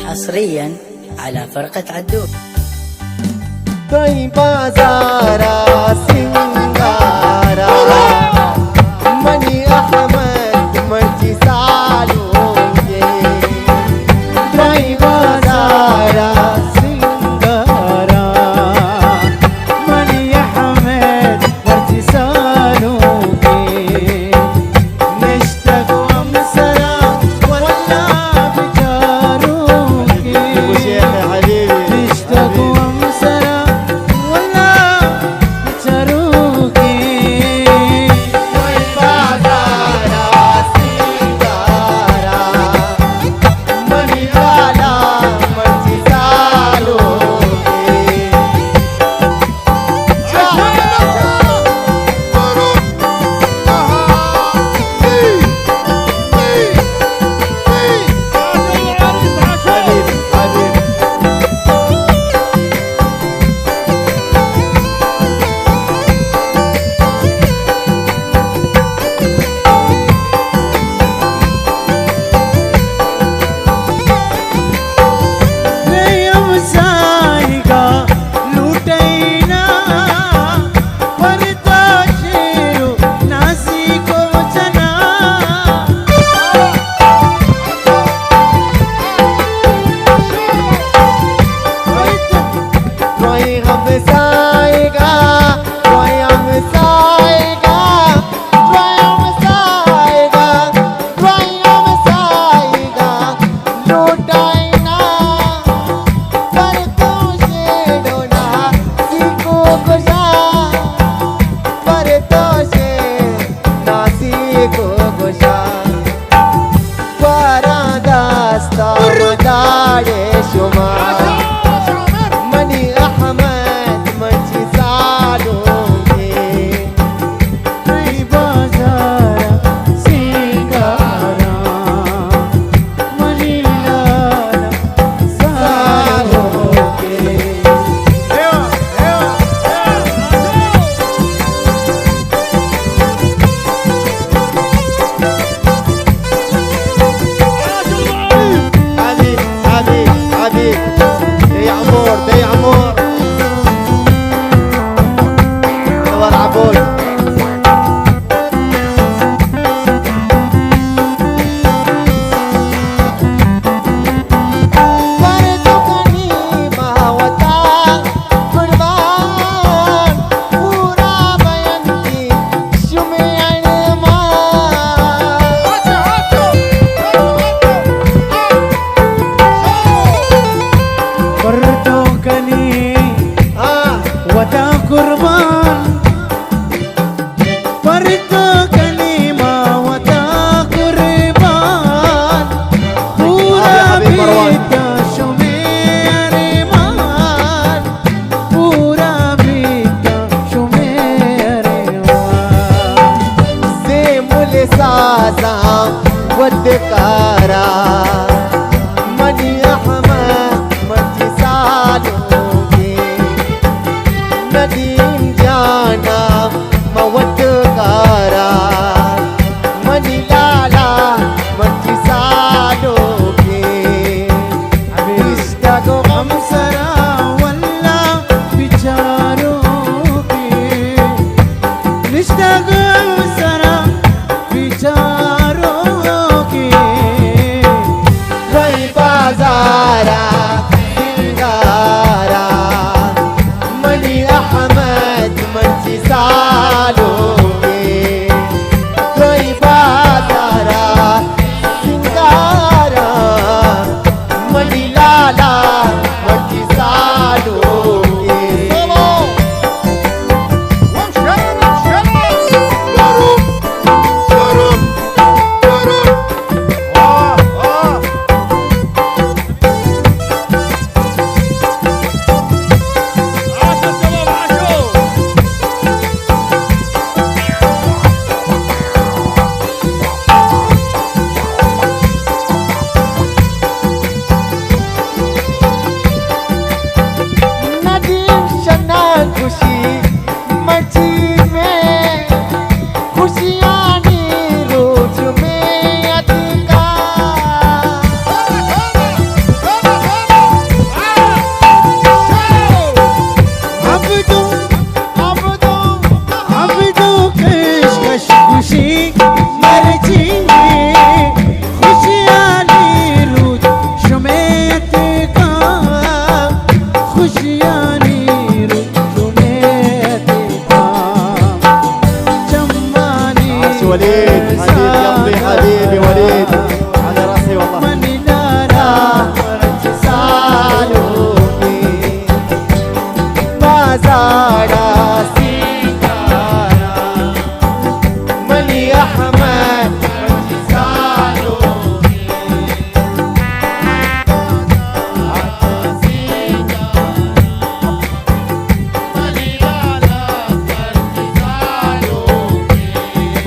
حصريا على فرقة عدو. طيبة زارة سنغارة مني أحمد مرجي سالونجي. طيبة زارة سنغارة مني أحمد مرجي سالونجي. نشتاق ومسرا ولا بجاروكي. نشتاق ومسرا ولا بجاروكي. طيبة زارة سنغارة مني على مرجي سالونجي. مني أحمد مرجي سالونجي. طيبة زارة سنغارة مني لالا سالونجي. حبيب حبيب حبيب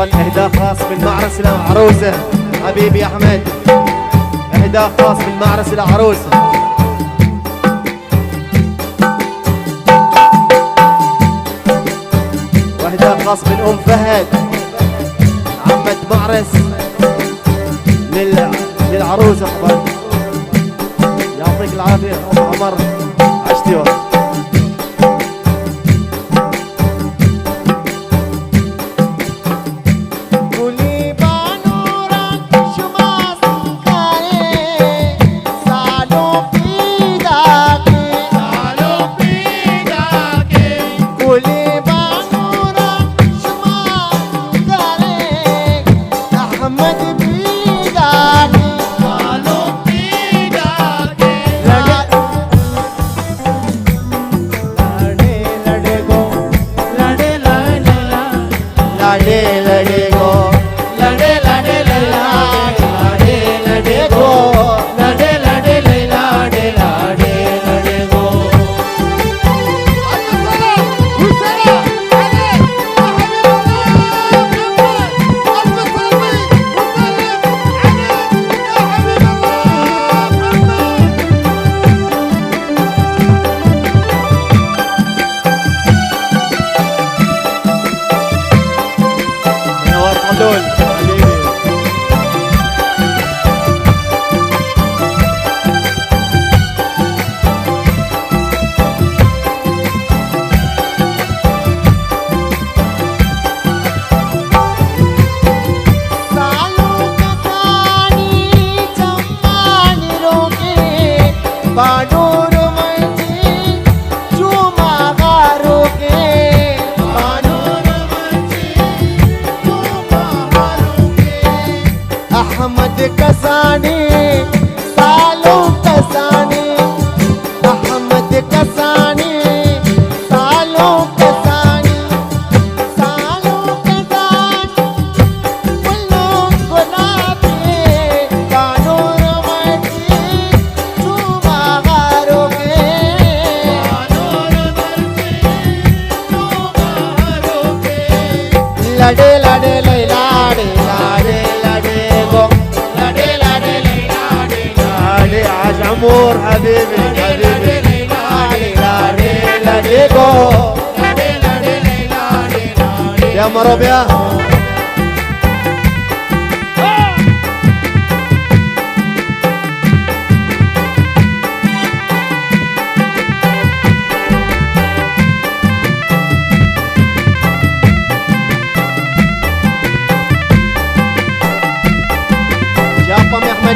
عفوا اهداء خاص من معرس العروسه حبيبي احمد، اهداء خاص من معرس العروسه. واهداء خاص من ام فهد عمة معرس للعروسه. طبعا يعطيك العافيه ام عمر، عشتي والله. लड़े लड़े लाड़े लाड़े लड़े गो लड़े लड़े लाड़े علي عاج عمور حبيبي حبيبي लाड़े लड़े गो लड़े लड़े लाड़े يا مرحبا يا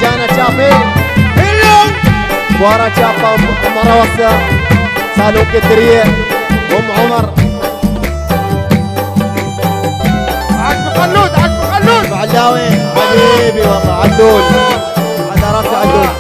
جانا شافي ورا شافة ام روسة سالو كدرية ام عمر عجب خلود عجب خلود معلاوي حبيبي والله عدول على راسي عدول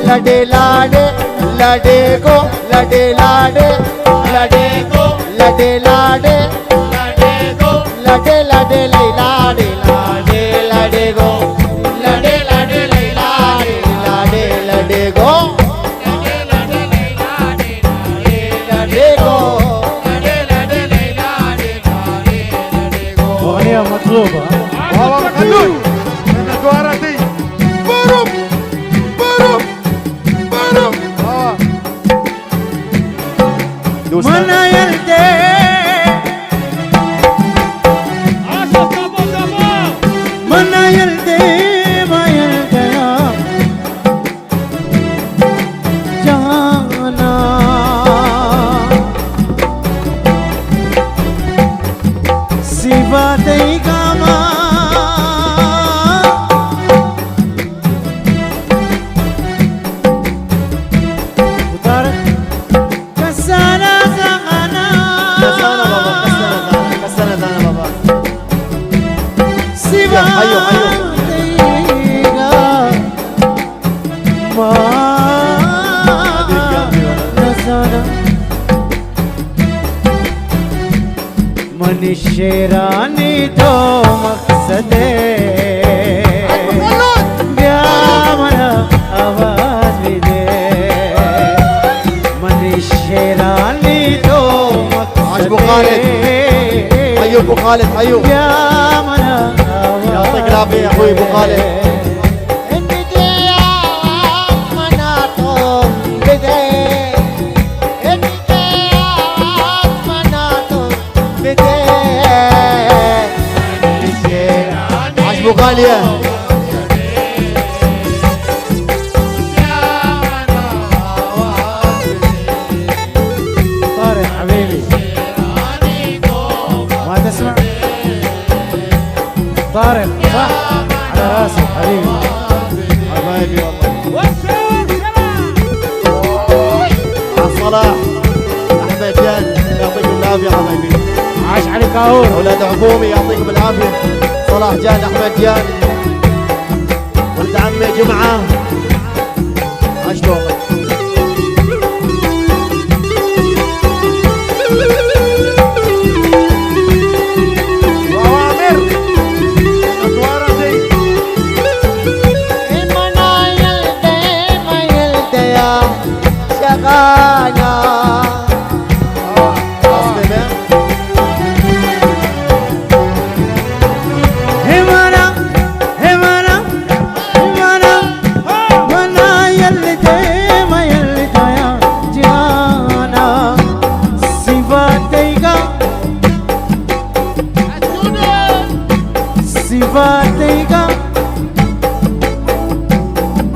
लड़े लाड़े लड़े गो लड़े लाड़े लड़े गो लड़े लाड़े लड़े गो लड़े लड़े लाड़े लाड़े लड़े गो लड़े लड़े लाड़े लाड़े लड़े गो लड़े लड़े लाड़े लड़े गो लड़े लड़े लाड़े लड़े गो أغنية مطلوبة. وهو خلود من الجوارتي بروم بروم بروم من يلدي من يلدي ما يلدي صفاتي كما وطارق كسانا زغنا كسانا دانا بابا صفاتي ما نسانا من الشيراني تو مقصدي يا منا آواز بدي من الشيراني تو عجبو مقصدي خالد حيو ابو خالد حيو يا منا يعطيك العافيه يا اخوي ابو خالد عجبو غاليه طارق حبيبي ما تسمع طارق صح على راسي حبيبي حبايبي والله صلاح احمد جان يعطيكم العافيه حبايبي عاش عليك كاور اولاد عمومي يعطيكم العافيه صلاح جان احمد جان ولد عمي جمعه عاش دومك وأوامر أطوار دي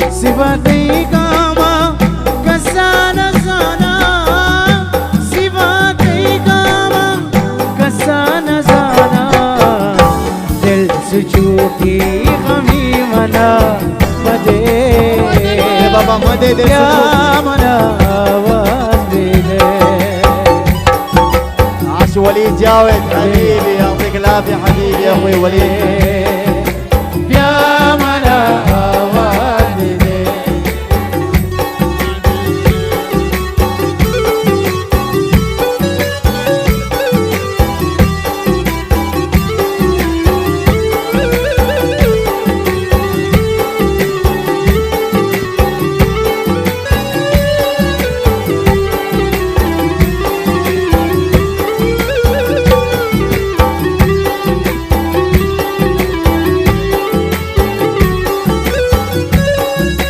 صفاتيك ما كسانا زانا صفاتيك ما كسانا زانا دل سجوكي خميمنا مدي بابا مدي دل يا سجود منا آواز بيدي عاش وليد جاود حبيبي يعطيك العافيه حبيبي يا اخوي وليد يا منا آواز بيدي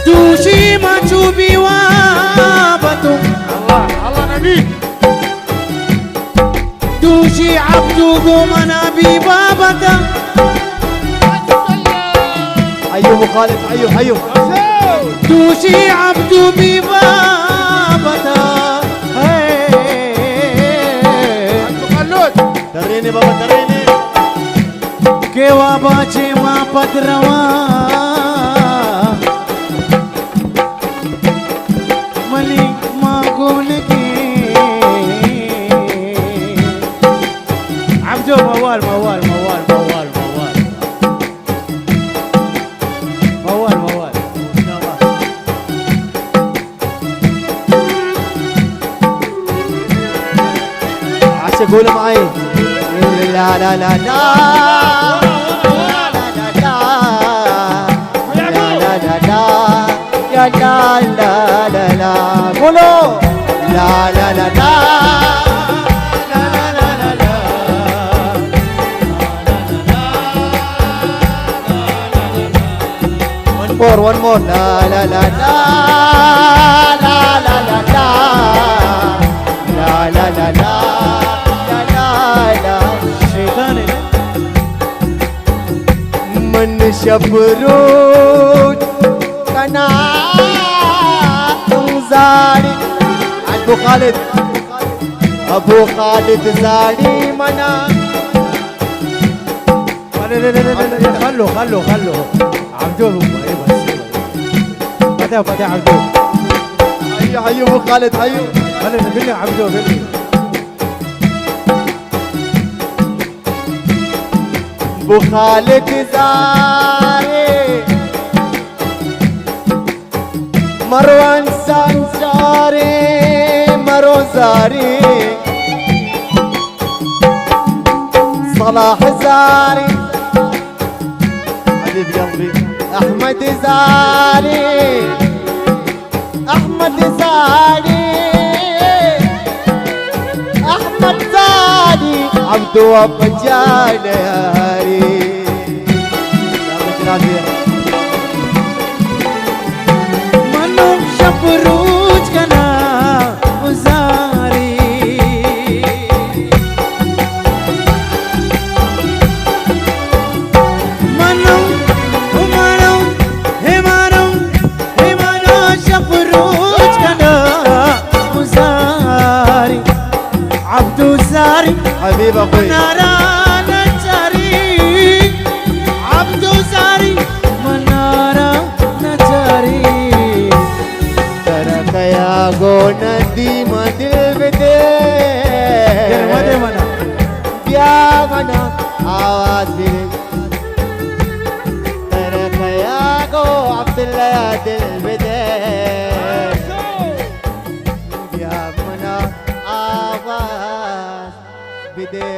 توشي ما تشوفي وابتو الله نبيك توشي عبدو قومنا ببابتا حيو ابو خالد حيو حيو توشي عبدو ببابتا خلود دريني بابا دريني كيوا باچي ما پدروا ملي ما قولكي عبدو موال موال موال موال موال موال موال عاش قول معي لا لا لا لا لا لا لا لا لا قولوا لا لا لا لا one more لا لا لا لا لا لا لا لا لا لا لا لا شيطاني من شبرود كنا زاري ابو خالد ابو خالد زاري منا لا لا لا لا خلوا عبدوه ايوه بس فتح عبدوه. حيو ابو خالد حيو. خلينا بالله عبدوه بالله. ابو خالد زاري مروان سانساري مرو زاري صلاح زاري حبيب قلبي احمد زاري احمد زاري احمد زاري عبدو وفجان يا هاري. يعطيك العافيه. منو شفروج كنا وزاري منو شفروج كنا وزاري عبدو زاري حبيب اخوي منارة نجاري عبدو زاري منارة نجاري ترك يا غوندي مدل بدي منا يا منا आवाज भी तेरे खया को अब्दुल्ला या दिल بدي يا منا आवाज بدي